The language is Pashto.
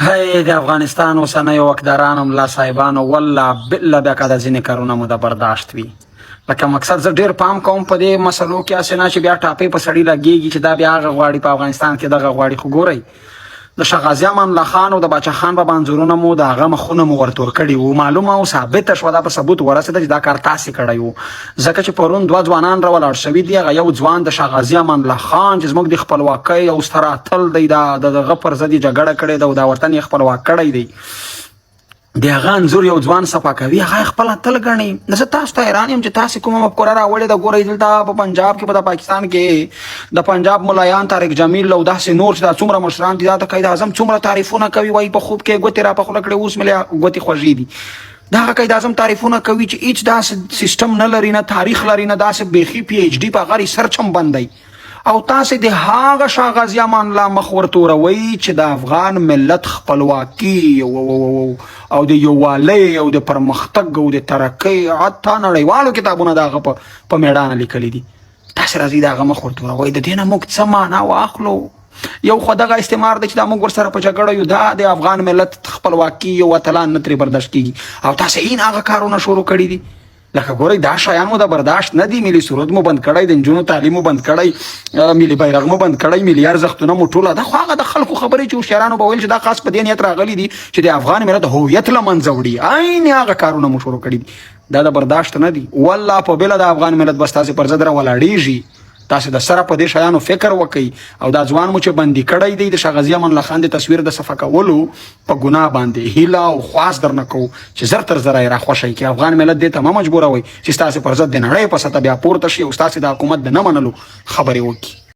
هی د افغانستان اوسنیو واکدارانو ملا صاحبانو والله بالله بیا که د ځینې کارونه مو د برداشت وي. لکه مقصد زه ډېر پام کوم په دې مسلو کې، هسې نه چې بیا ټاپې په سړي لګېږي چې دا بیا هغه غواړي په افغانستان کې دغه غواړي. خو ګورئ د شاه غازي امان الله خان او د باچا خان بابا انځورونه مو د هغه مخونه مو ورته ورکړي وو، معلومه او ثابته شوه، دا په ثبوت ورسېده چې دا کار تاسې کړی وو. ځکه چې پرون دوه ځوانان راولاړ شوي دي، هغه یو ځوان د شاه غازي امان الله خان چې زموږ د خپلواکۍ او ستر اتل دی، د هغه پر ضد یې جګړه کړې ده او دا وطن یې خپلواک کړی دی، د هغه انځور یو ځوان صفا کوي، هغه خپل اتل ګڼي. زه تاسو ته حیران یم چې تاسې کومه مفکوره راوړې ده. ګورئ دلته په پنجاب کې، په د پاکستان کې د پنجاب ملایان طارق جمیل او داسې نور چې دا څومره مشران دي، دا د قائد اعظم څومره تعریفونه کوي، وایي په خوب کې ګوتې را په خوله کړې، اوس مې ګوتې خوږې دي. دا هغه قائد اعظم تعریفونه کوي چې هیڅ داسې سیستم نه لري، نه تاریخ لري، نه داسې بیخي پی ایچ ډي په هغه ریسرچ هم بند دی. او تاسې د هغه شاه غازي امان الله مخ ورته وروئ چې د افغان ملت خپلواکي او د یووالۍ او د پرمختګ او د ترقۍ حتی نړیوالو کتابونه د هغه په میړانه لیکلي دي. تاسې راځئ د هغه مخ ورته وروئ. د دې نه موږ څه معنا واخلو؟ یو خو دغه استعمار دی چې دا موږ ورسره په جګړه یو، دا د افغان ملت خپلواکي او اتلان نه ترې برداشت کېږي، او تاسې این هغه کارونه شروع کړي دي. لکه ګورئ دا شیان مو د برداشت نه دي. ملي سرود مو بند کړی، د نجونو تعلیم مو بند کړی، ملي بیرغ مو بند کړی، ملي ارزښتونه مو ټوله دا خو هغه د خلکو خبرې چې هوښیارانو به ویل چې دا خاص په دې نیت راغلي دي چې د افغان ملت هویت له منځه وړي. عین هغه کارونه مو شروع کړي دي، دا د برداشت نه دي. والله په بله د افغان ملت بس تاسې پر ضد راولاړېږي. تاسې د سره په دې شیانو فکر وکئ. او دا ځوان مو چې بندي کړی دی د شاه غازي امان الله خان د تصویر د صفا کولو په ګناه باندې، هیله او خواست درنه کوو چې زر تر زره یې راخوښئ کې افغان ملت دې ته مه مجبوروئ چې ستاسې پر ضد د نړۍ په سطحه بیا پورته شي او ستاسې د حکومت د نه منلو خبرې وکړي.